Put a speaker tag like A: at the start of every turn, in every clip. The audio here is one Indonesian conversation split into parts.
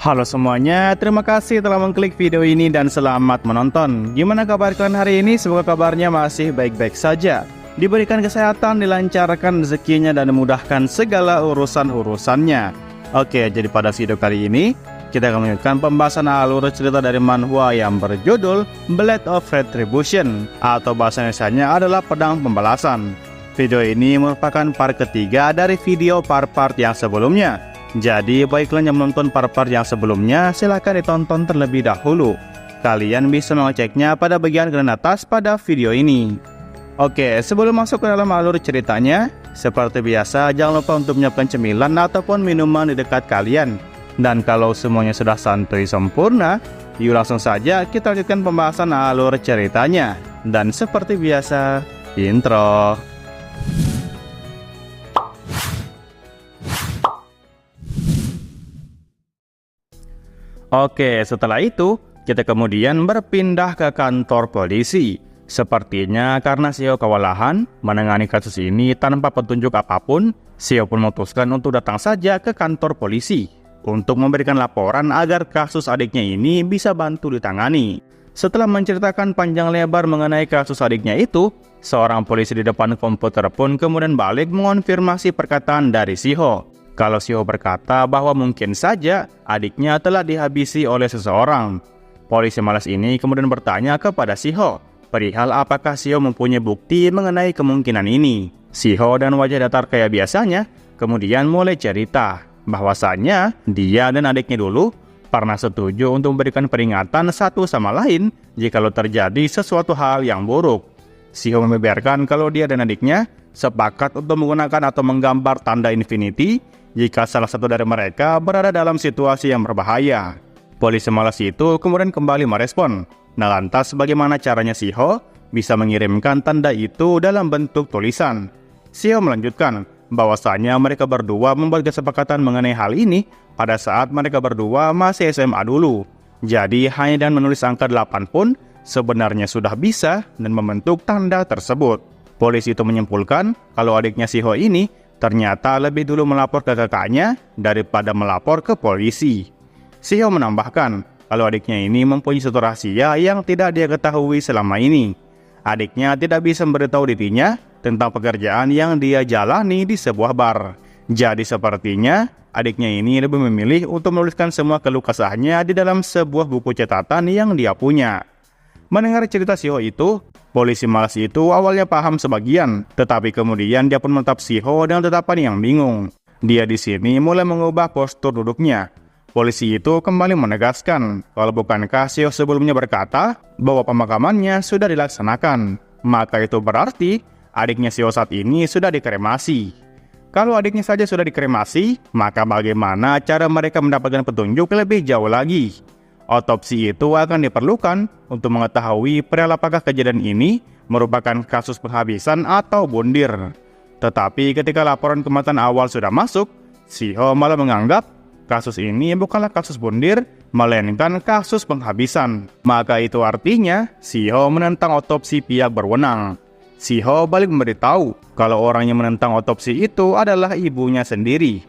A: Halo semuanya, terima kasih telah mengklik video ini dan selamat menonton. Gimana kabar kalian hari ini? Semoga kabarnya masih baik-baik saja. Diberikan kesehatan, dilancarkan rezekinya, dan dimudahkan segala urusan-urusannya. Oke, jadi pada video kali ini kita akan melanjutkan pembahasan alur cerita dari manhwa yang berjudul Blade of Retribution, atau bahasa Indonesianya adalah Pedang Pembalasan. Video ini merupakan part ketiga dari video part-part yang sebelumnya. Jadi bagi kalian yang menonton part-part yang sebelumnya, silahkan ditonton terlebih dahulu. Kalian bisa mengeceknya pada bagian kanan atas pada video ini. Oke, sebelum masuk ke dalam alur ceritanya, seperti biasa jangan lupa untuk menyiapkan cemilan ataupun minuman di dekat kalian. Dan kalau semuanya sudah santuy sempurna, yuk langsung saja kita lanjutkan pembahasan alur ceritanya. Dan seperti biasa, intro. Oke, setelah itu kita kemudian berpindah ke kantor polisi. Sepertinya karena Shio kewalahan menangani kasus ini tanpa petunjuk apapun, Shio pun memutuskan untuk datang saja ke kantor polisi untuk memberikan laporan agar kasus adiknya ini bisa bantu ditangani. Setelah menceritakan panjang lebar mengenai kasus adiknya itu, seorang polisi di depan komputer pun kemudian balik mengonfirmasi perkataan dari Shio. Kalau Shio berkata bahwa mungkin saja adiknya telah dihabisi oleh seseorang. Polisi malas ini kemudian bertanya kepada Shio perihal apakah Shio mempunyai bukti mengenai kemungkinan ini. Shio dan wajah datar kayak biasanya kemudian mulai cerita bahwasannya dia dan adiknya dulu pernah setuju untuk memberikan peringatan satu sama lain jikalau terjadi sesuatu hal yang buruk. Shio membeberkan kalau dia dan adiknya sepakat untuk menggunakan atau menggambar tanda infinity jika salah satu dari mereka berada dalam situasi yang berbahaya. Polisi malas itu kemudian kembali merespon. Nah, lantas bagaimana caranya Shio bisa mengirimkan tanda itu dalam bentuk tulisan? Shio melanjutkan bahwasanya mereka berdua membuat kesepakatan mengenai hal ini pada saat mereka berdua masih SMA dulu. Jadi hanya dengan menulis angka 8 pun sebenarnya sudah bisa dan membentuk tanda tersebut. Polisi itu menyimpulkan kalau adiknya Shio ini ternyata lebih dulu melapor ke kakaknya daripada melapor ke polisi. Shio menambahkan kalau adiknya ini mempunyai satu rahasia yang tidak dia ketahui selama ini. Adiknya tidak bisa memberitahu dirinya tentang pekerjaan yang dia jalani di sebuah bar. Jadi sepertinya adiknya ini lebih memilih untuk menuliskan semua keluh kesahnya di dalam sebuah buku catatan yang dia punya. Mendengar cerita Shio itu, polisi malas itu awalnya paham sebagian, tetapi kemudian dia pun menatap Shio dengan tatapan yang bingung. Dia di sini mulai mengubah postur duduknya. Polisi itu kembali menegaskan kalau bukankah Shio sebelumnya berkata bahwa pemakamannya sudah dilaksanakan, maka itu berarti adiknya Shio saat ini sudah dikremasi. Kalau adiknya saja sudah dikremasi, maka bagaimana cara mereka mendapatkan petunjuk lebih jauh lagi? Otopsi itu akan diperlukan untuk mengetahui perihal apakah kejadian ini merupakan kasus penghabisan atau bundir. Tetapi ketika laporan kematian awal sudah masuk, Shio malah menganggap kasus ini bukanlah kasus bundir, melainkan kasus penghabisan. Maka itu artinya Shio menentang otopsi pihak berwenang. Shio balik memberitahu kalau orang yang menentang otopsi itu adalah ibunya sendiri.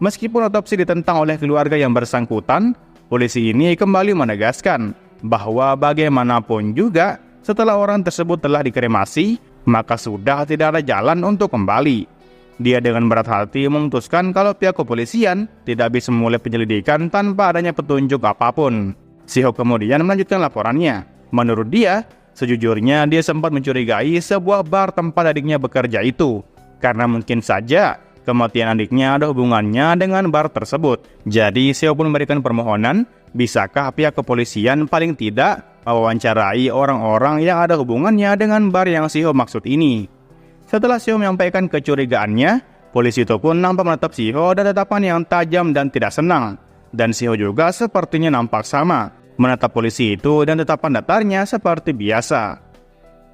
A: Meskipun otopsi ditentang oleh keluarga yang bersangkutan, polisi ini kembali menegaskan bahwa bagaimanapun juga setelah orang tersebut telah dikremasi, maka sudah tidak ada jalan untuk kembali. Dia dengan berat hati memutuskan kalau pihak kepolisian tidak bisa memulai penyelidikan tanpa adanya petunjuk apapun. Shio kemudian melanjutkan laporannya. Menurut dia, sejujurnya dia sempat mencurigai sebuah bar tempat adiknya bekerja itu, karena mungkin saja kematian adiknya ada hubungannya dengan bar tersebut. Jadi Shio pun memberikan permohonan, bisakah pihak kepolisian paling tidak mewawancarai orang-orang yang ada hubungannya dengan bar yang Shio maksud ini. Setelah Shio menyampaikan kecurigaannya, polisi itu pun nampak menatap Shio dengan tatapan yang tajam dan tidak senang. Dan Shio juga sepertinya nampak sama, menatap polisi itu dan tatapan datarnya seperti biasa.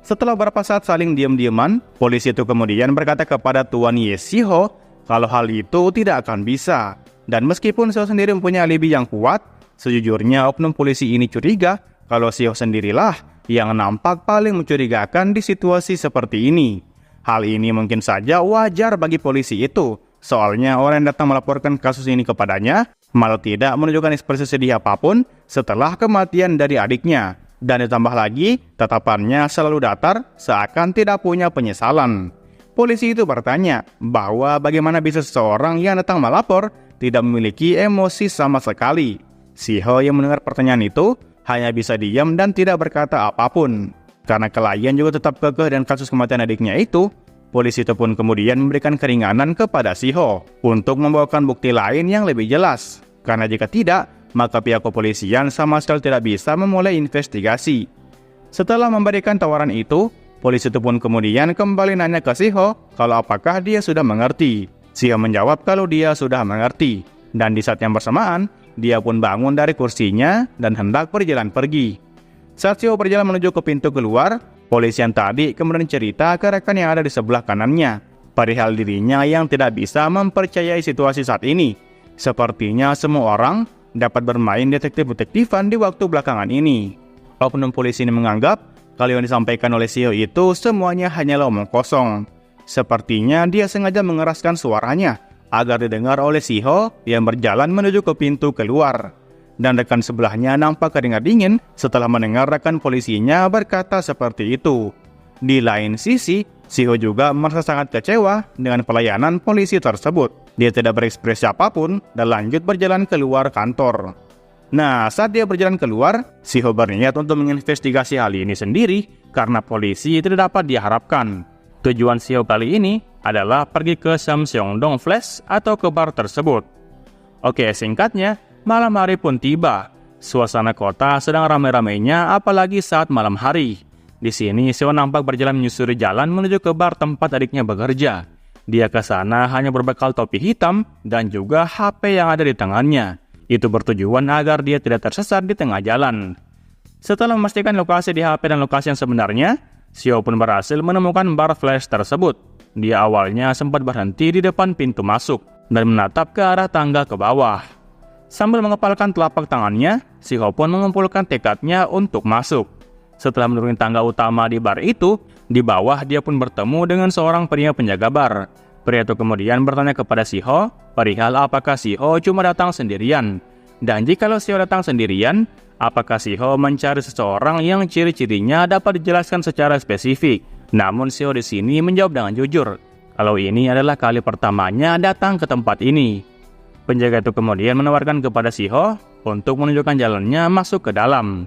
A: Setelah beberapa saat saling diam-diaman, polisi itu kemudian berkata kepada Tuan Ye Shio kalau hal itu tidak akan bisa. Dan meskipun Shio sendiri mempunyai alibi yang kuat, sejujurnya oknum polisi ini curiga kalau Shio sendirilah yang nampak paling mencurigakan di situasi seperti ini. Hal ini mungkin saja wajar bagi polisi itu, soalnya orang yang datang melaporkan kasus ini kepadanya malah tidak menunjukkan ekspresi sedih apapun setelah kematian dari adiknya. Dan ditambah lagi, tatapannya selalu datar seakan tidak punya penyesalan. Polisi itu bertanya bahwa bagaimana bisa seseorang yang datang melapor tidak memiliki emosi sama sekali. Siho yang mendengar pertanyaan itu hanya bisa diam dan tidak berkata apapun. Karena klien juga tetap kekeh dengan kasus kematian adiknya itu, polisi itu pun kemudian memberikan keringanan kepada Siho untuk membawakan bukti lain yang lebih jelas. Karena jika tidak, maka pihak kepolisian sama sekali tidak bisa memulai investigasi. Setelah memberikan tawaran itu, polisi itu pun kemudian kembali nanya ke Siho kalau apakah dia sudah mengerti. Siho menjawab kalau dia sudah mengerti. Dan di saat yang bersamaan, dia pun bangun dari kursinya dan hendak berjalan pergi. Saat Siho berjalan menuju ke pintu keluar, polisi yang tadi kemudian cerita ke rekan yang ada di sebelah kanannya perihal dirinya yang tidak bisa mempercayai situasi saat ini. Sepertinya semua orang dapat bermain detektif-detektifan di waktu belakangan ini. Oknum polisi ini menganggap kalau yang disampaikan oleh Siho itu semuanya hanyalah omong kosong. Sepertinya dia sengaja mengeraskan suaranya agar didengar oleh Siho yang berjalan menuju ke pintu keluar. Dan rekan sebelahnya nampak keringat dingin setelah mendengar rekan polisinya berkata seperti itu. Di lain sisi, Siho juga merasa sangat kecewa dengan pelayanan polisi tersebut. Dia tidak berekspresi apapun dan lanjut berjalan keluar kantor. Nah, saat dia berjalan keluar, Siho berniat untuk menginvestigasi hal ini sendiri karena polisi tidak dapat diharapkan. Tujuan Siho kali ini adalah pergi ke Samseongdong Flash atau ke bar tersebut. Oke, singkatnya, malam hari pun tiba. Suasana kota sedang ramai-ramainya apalagi saat malam hari. Di sini Siho nampak berjalan menyusuri jalan menuju ke bar tempat adiknya bekerja. Dia ke sana hanya berbekal topi hitam dan juga HP yang ada di tangannya. Itu bertujuan agar dia tidak tersesat di tengah jalan. Setelah memastikan lokasi di HP dan lokasi yang sebenarnya, Siho pun berhasil menemukan bar Flash tersebut. Dia awalnya sempat berhenti di depan pintu masuk dan menatap ke arah tangga ke bawah. Sambil mengepalkan telapak tangannya, Siho pun mengumpulkan tekadnya untuk masuk. Setelah menuruni tangga utama di bar itu, di bawah dia pun bertemu dengan seorang pria penjaga bar. Pria itu kemudian bertanya kepada Siho perihal apakah Siho cuma datang sendirian. Dan jikalau Siho datang sendirian, apakah Siho mencari seseorang yang ciri-cirinya dapat dijelaskan secara spesifik. Namun Siho di sini menjawab dengan jujur kalau ini adalah kali pertamanya datang ke tempat ini. Penjaga itu kemudian menawarkan kepada Siho untuk menunjukkan jalannya masuk ke dalam.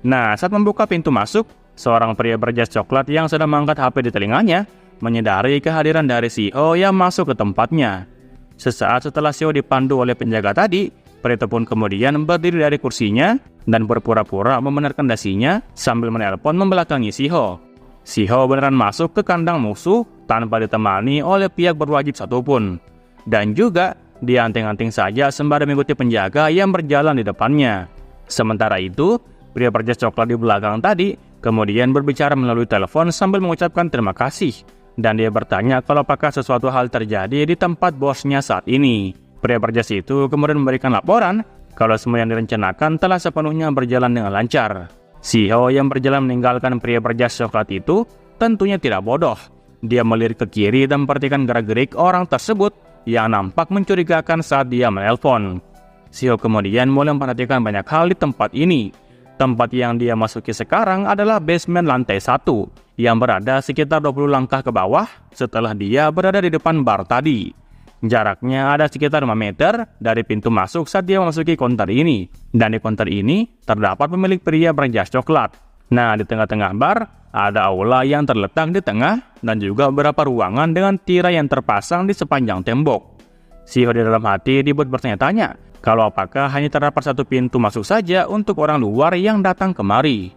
A: Nah, saat membuka pintu masuk, seorang pria berjas coklat yang sedang mengangkat HP di telinganya menyadari kehadiran dari Siho yang masuk ke tempatnya. Sesaat setelah Siho dipandu oleh penjaga tadi, pria itu pun kemudian berdiri dari kursinya dan berpura-pura membenarkan dasinya sambil menelpon membelakangi Siho. Siho beneran masuk ke kandang musuh tanpa ditemani oleh pihak berwajib satupun. Dan juga dia anting-anting saja sembari mengikuti penjaga yang berjalan di depannya. Sementara itu, pria berjas coklat di belakang tadi kemudian berbicara melalui telepon sambil mengucapkan terima kasih. Dan dia bertanya kalau apakah sesuatu hal terjadi di tempat bosnya saat ini. Pria berjas itu kemudian memberikan laporan kalau semua yang direncanakan telah sepenuhnya berjalan dengan lancar. Siho yang berjalan meninggalkan pria berjas coklat itu tentunya tidak bodoh. Dia melirik ke kiri dan memperhatikan gerak-gerik orang tersebut yang nampak mencurigakan saat dia menelpon. Siho kemudian mulai memperhatikan banyak hal di tempat ini. Tempat yang dia masuki sekarang adalah basement lantai 1 yang berada sekitar 20 langkah ke bawah setelah dia berada di depan bar tadi. Jaraknya ada sekitar 5 meter dari pintu masuk saat dia memasuki konter ini. Dan di konter ini terdapat pemilik pria berjas coklat. Nah, di tengah-tengah bar ada aula yang terletak di tengah dan juga beberapa ruangan dengan tirai yang terpasang di sepanjang tembok. Siho di dalam hati dibuat bertanya-tanya kalau apakah hanya terdapat satu pintu masuk saja untuk orang luar yang datang kemari.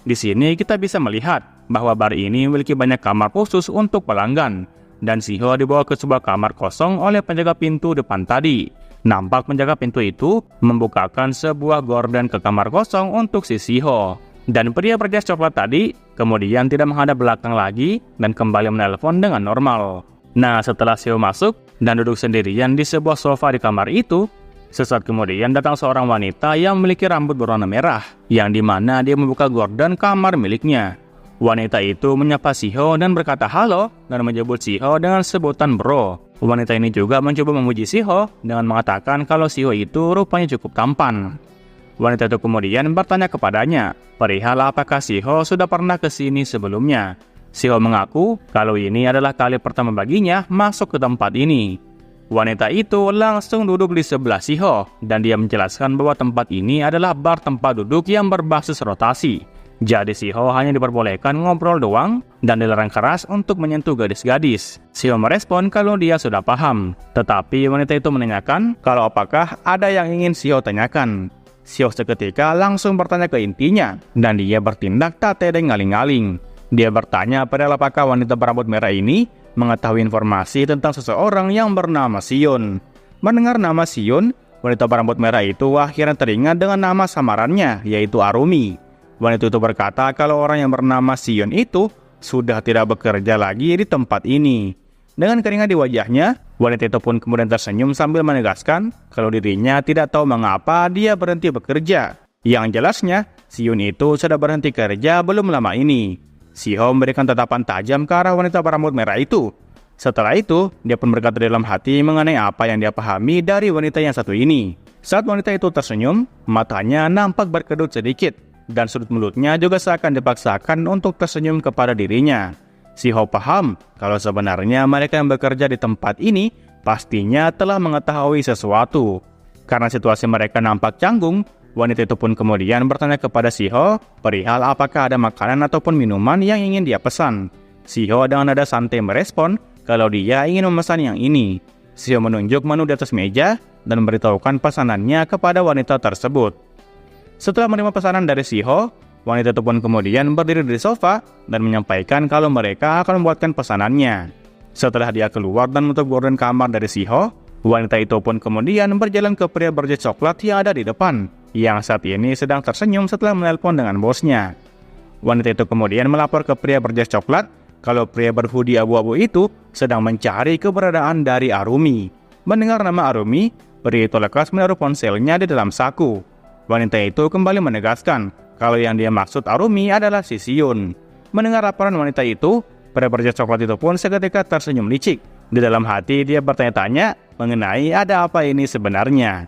A: Di sini kita bisa melihat bahwa bar ini memiliki banyak kamar khusus untuk pelanggan. Dan Siho dibawa ke sebuah kamar kosong oleh penjaga pintu depan tadi. Nampak penjaga pintu itu membukakan sebuah gorden ke kamar kosong untuk si Siho. Dan pria berjas coklat tadi kemudian tidak menghadap belakang lagi dan kembali menelpon dengan normal. Nah, setelah Siho masuk dan duduk sendirian di sebuah sofa di kamar itu, sesaat kemudian datang seorang wanita yang memiliki rambut berwarna merah, yang dimana dia membuka gorden kamar miliknya. Wanita itu menyapa Shiho dan berkata halo dan menyebut Shiho dengan sebutan bro. Wanita ini juga mencoba memuji Shiho dengan mengatakan kalau Shiho itu rupanya cukup tampan. Wanita itu kemudian bertanya kepadanya perihal apakah Shiho sudah pernah ke sini sebelumnya. Shiho mengaku kalau ini adalah kali pertama baginya masuk ke tempat ini. Wanita itu langsung duduk di sebelah Shiho dan dia menjelaskan bahwa tempat ini adalah bar tempat duduk yang berbasis rotasi. Jadi Shiho hanya diperbolehkan ngobrol doang dan dilarang keras untuk menyentuh gadis-gadis. Shiho merespon kalau dia sudah paham. Tetapi wanita itu menanyakan kalau apakah ada yang ingin Shiho tanyakan. Shiho seketika langsung bertanya ke intinya dan dia bertindak tak tedeng ngaling-ngaling. Dia bertanya pada apakah wanita berambut merah ini mengetahui informasi tentang seseorang yang bernama Sion. Mendengar nama Sion, wanita berambut merah itu akhirnya teringat dengan nama samarannya yaitu Arumi. Wanita itu berkata kalau orang yang bernama Sion itu sudah tidak bekerja lagi di tempat ini. Dengan keringat di wajahnya, wanita itu pun kemudian tersenyum sambil menegaskan kalau dirinya tidak tahu mengapa dia berhenti bekerja. Yang jelasnya, Sion itu sudah berhenti kerja belum lama ini. Shiho memberikan tatapan tajam ke arah wanita berambut merah itu. Setelah itu, dia pun berkata dalam hati mengenai apa yang dia pahami dari wanita yang satu ini. Saat wanita itu tersenyum, matanya nampak berkedut sedikit. Dan sudut mulutnya juga seakan dipaksakan untuk tersenyum kepada dirinya. Shiho paham kalau sebenarnya mereka yang bekerja di tempat ini pastinya telah mengetahui sesuatu. Karena situasi mereka nampak canggung, wanita itu pun kemudian bertanya kepada Shiho perihal apakah ada makanan ataupun minuman yang ingin dia pesan. Shiho dengan nada santai merespon kalau dia ingin memesan yang ini. Shiho menunjuk menu di atas meja dan memberitahukan pesanannya kepada wanita tersebut. Setelah menerima pesanan dari Shiho, wanita itu pun kemudian berdiri di sofa dan menyampaikan kalau mereka akan membuatkan pesanannya. Setelah dia keluar dan menutup gorden kamar dari Shiho, wanita itu pun kemudian berjalan ke pria berjas coklat yang ada di depan, yang saat ini sedang tersenyum setelah menelpon dengan bosnya. Wanita itu kemudian melapor ke pria berjas coklat kalau pria berhoodie abu-abu itu sedang mencari keberadaan dari Arumi. Mendengar nama Arumi, pria itu lekas menaruh ponselnya di dalam saku. Wanita itu kembali menegaskan kalau yang dia maksud Arumi adalah si Sion. Mendengar laporan wanita itu, pria berjas coklat itu pun seketika tersenyum licik. Di dalam hati dia bertanya-tanya mengenai ada apa ini sebenarnya.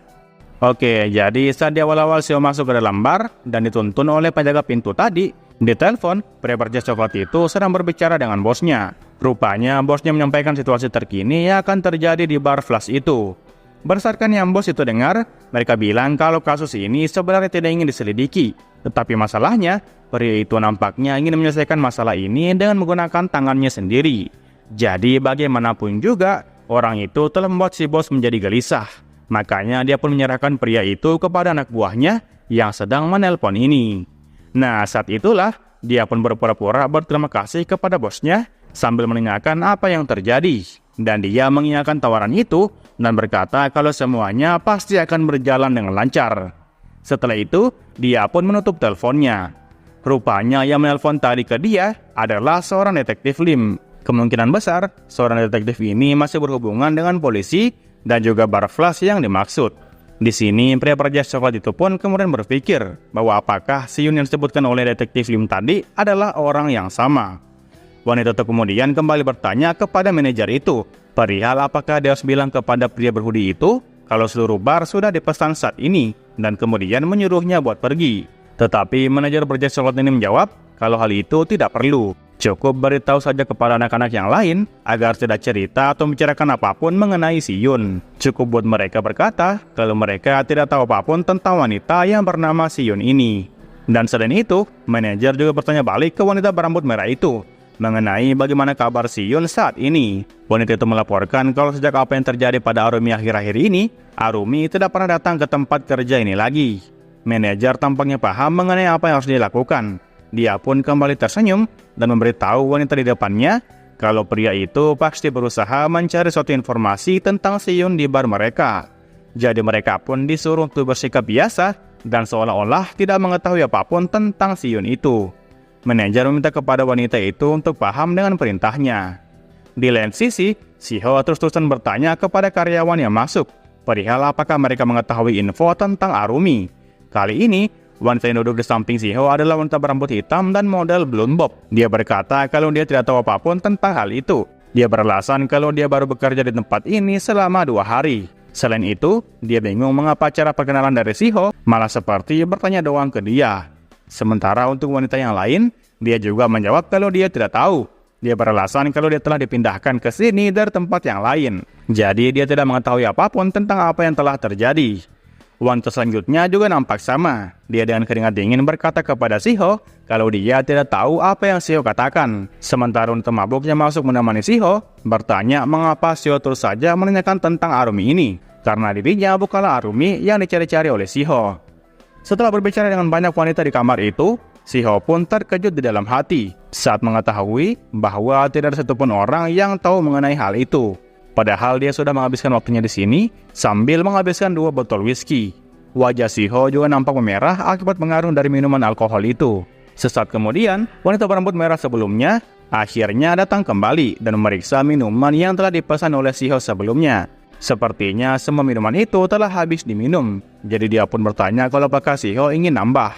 A: Oke, jadi saat di awal-awal Shiho masuk ke dalam bar dan dituntun oleh penjaga pintu tadi, di telepon, pria berjas coklat itu sedang berbicara dengan bosnya. Rupanya bosnya menyampaikan situasi terkini yang akan terjadi di bar Flash itu. Berdasarkan yang bos itu dengar, mereka bilang kalau kasus ini sebenarnya tidak ingin diselidiki. Tetapi masalahnya, pria itu nampaknya ingin menyelesaikan masalah ini dengan menggunakan tangannya sendiri. Jadi bagaimanapun juga, orang itu telah membuat si bos menjadi gelisah. Makanya dia pun menyerahkan pria itu kepada anak buahnya yang sedang menelpon ini. Nah, saat itulah dia pun berpura-pura berterima kasih kepada bosnya sambil menanyakan apa yang terjadi. Dan dia mengiyakan tawaran itu dan berkata kalau semuanya pasti akan berjalan dengan lancar. Setelah itu, dia pun menutup teleponnya. Rupanya yang menelpon tadi ke dia adalah seorang detektif Lim. Kemungkinan besar, seorang detektif ini masih berhubungan dengan polisi dan juga bar Flash yang dimaksud. Di sini, pria berjas coklat itu pun kemudian berpikir bahwa apakah Sion yang disebutkan oleh detektif Lim tadi adalah orang yang sama. Wanita itu kemudian kembali bertanya kepada manajer itu perihal apakah dia harus bilang kepada pria berhoodie itu kalau seluruh bar sudah dipesan saat ini dan kemudian menyuruhnya buat pergi. Tetapi manajer berjas coklat ini menjawab kalau hal itu tidak perlu. Cukup beritahu saja kepada anak-anak yang lain agar tidak cerita atau membicarakan apapun mengenai Sion. Cukup buat mereka berkata kalau mereka tidak tahu apapun tentang wanita yang bernama Sion ini. Dan selain itu, manajer juga bertanya balik ke wanita berambut merah itu mengenai bagaimana kabar Sion saat ini. Wanita itu melaporkan kalau sejak apa yang terjadi pada Arumi akhir-akhir ini, Arumi tidak pernah datang ke tempat kerja ini lagi. Manajer tampaknya paham mengenai apa yang harus dilakukan. Dia pun kembali tersenyum dan memberitahu wanita di depannya kalau pria itu pasti berusaha mencari suatu informasi tentang Sion di bar mereka. Jadi mereka pun disuruh untuk bersikap biasa dan seolah-olah tidak mengetahui apapun tentang Sion itu. Manajer meminta kepada wanita itu untuk paham dengan perintahnya. Di lain sisi, Shiho terus-terusan bertanya kepada karyawan yang masuk perihal apakah mereka mengetahui info tentang Arumi. Kali ini, Wanita yang duduk di samping Shiho adalah wanita berambut hitam dan model blonde bob. Dia berkata kalau dia tidak tahu apapun tentang hal itu. Dia beralasan kalau dia baru bekerja di tempat ini selama 2 hari. Selain itu, dia bingung mengapa cara perkenalan dari Shiho malah seperti bertanya doang ke dia. Sementara untuk wanita yang lain, dia juga menjawab kalau dia tidak tahu. Dia beralasan kalau dia telah dipindahkan ke sini dari tempat yang lain. Jadi dia tidak mengetahui apapun tentang apa yang telah terjadi. Wanita selanjutnya juga nampak sama. Dia dengan keringat dingin berkata kepada Shiho kalau dia tidak tahu apa yang Shiho katakan. Sementara wanita mabuk yang masuk menemani Shiho bertanya mengapa Shiho terus saja menanyakan tentang Arumi ini. Karena dirinya bukanlah Arumi yang dicari-cari oleh Shiho. Setelah berbicara dengan banyak wanita di kamar itu, Shiho pun terkejut di dalam hati saat mengetahui bahwa tidak ada satupun orang yang tahu mengenai hal itu. Padahal dia sudah menghabiskan waktunya di sini sambil menghabiskan 2 botol whisky. Wajah Shiho juga nampak memerah akibat pengaruh dari minuman alkohol itu. Sesaat kemudian, wanita berambut merah sebelumnya akhirnya datang kembali dan memeriksa minuman yang telah dipesan oleh Shiho sebelumnya. Sepertinya semua minuman itu telah habis diminum. Jadi dia pun bertanya kalau apakah Shiho ingin nambah.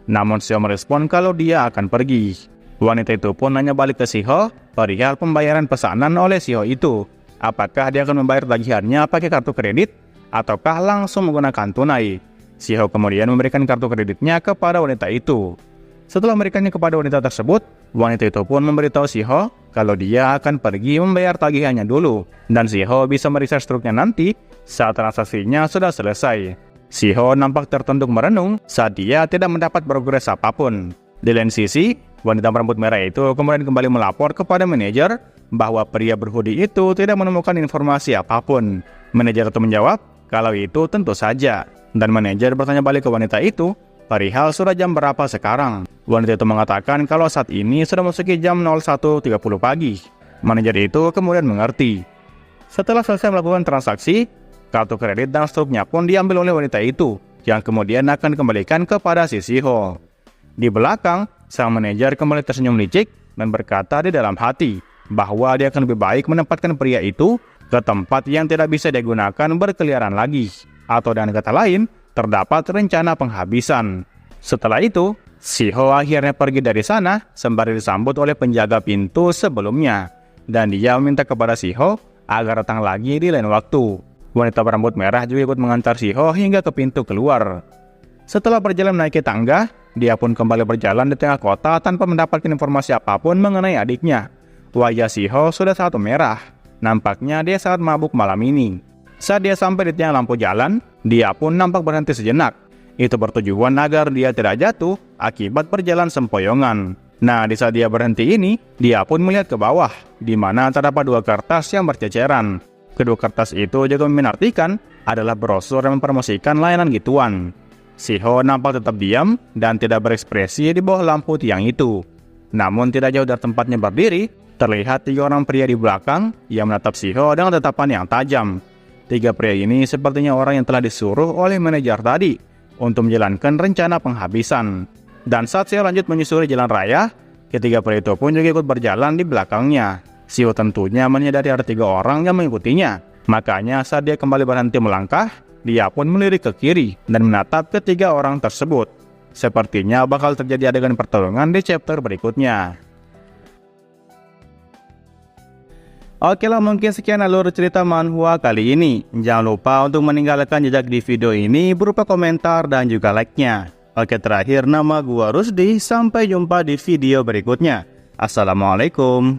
A: Namun Shiho merespon kalau dia akan pergi. Wanita itu pun nanya balik ke Shiho perihal pembayaran pesanan oleh Shiho itu. Apakah dia akan membayar tagihannya pakai kartu kredit ataukah langsung menggunakan tunai? Shiho kemudian memberikan kartu kreditnya kepada wanita itu. Setelah memberikannya kepada wanita tersebut, wanita itu pun memberitahu Shiho kalau dia akan pergi membayar tagihannya dulu dan Shiho bisa meriksa struknya nanti saat transaksinya sudah selesai. Shiho nampak tertunduk merenung saat dia tidak mendapat progres apapun. Di lain sisi, wanita berambut merah itu kemudian kembali melapor kepada manajer bahwa pria berhoodie itu tidak menemukan informasi apapun. Manajer itu menjawab kalau itu tentu saja. Dan manajer bertanya balik ke wanita itu perihal sudah jam berapa sekarang. Wanita itu mengatakan kalau saat ini sudah memasuki jam 01.30 pagi. Manajer itu kemudian mengerti. Setelah selesai melakukan transaksi, kartu kredit dan struknya pun diambil oleh wanita itu yang kemudian akan dikembalikan kepada si Shiho. Di belakang, sang manajer kembali tersenyum licik dan berkata di dalam hati bahwa dia akan lebih baik menempatkan pria itu ke tempat yang tidak bisa digunakan berkeliaran lagi. Atau dengan kata lain, terdapat rencana penghabisan. Setelah itu, Shiho akhirnya pergi dari sana sembari disambut oleh penjaga pintu sebelumnya. Dan dia meminta kepada Shiho agar datang lagi di lain waktu. Wanita berambut merah juga ikut mengantar Shiho hingga ke pintu keluar. Setelah berjalan menaiki tangga, dia pun kembali berjalan di tengah kota tanpa mendapatkan informasi apapun mengenai adiknya. Wajah Shiho sudah sangat merah. Nampaknya dia sangat mabuk malam ini. Saat dia sampai di tiang lampu jalan, dia pun nampak berhenti sejenak. Itu bertujuan agar dia tidak jatuh akibat berjalan sempoyongan. Nah, di saat dia berhenti ini, dia pun melihat ke bawah, di mana terdapat 2 kertas yang berceceran. Kedua kertas itu juga menartikan adalah brosur yang mempromosikan layanan gituan. Shiho nampak tetap diam dan tidak berekspresi di bawah lampu tiang itu. Namun tidak jauh dari tempatnya berdiri, terlihat 3 orang pria di belakang yang menatap Shiho dengan tatapan yang tajam. 3 pria ini sepertinya orang yang telah disuruh oleh manajer tadi untuk menjalankan rencana penghabisan. Dan saat Shiho lanjut menyusuri jalan raya, ketiga pria itu pun juga ikut berjalan di belakangnya. Shiho tentunya menyadari ada 3 orang yang mengikutinya. Makanya saat dia kembali berhenti melangkah, dia pun melirik ke kiri dan menatap ketiga orang tersebut. Sepertinya bakal terjadi adegan pertarungan di chapter berikutnya. Oke lah, mungkin sekian alur cerita manhwa kali ini. Jangan lupa untuk meninggalkan jejak di video ini berupa komentar dan juga like-nya. Oke, terakhir nama gua Rusdi. Sampai jumpa di video berikutnya. Assalamualaikum.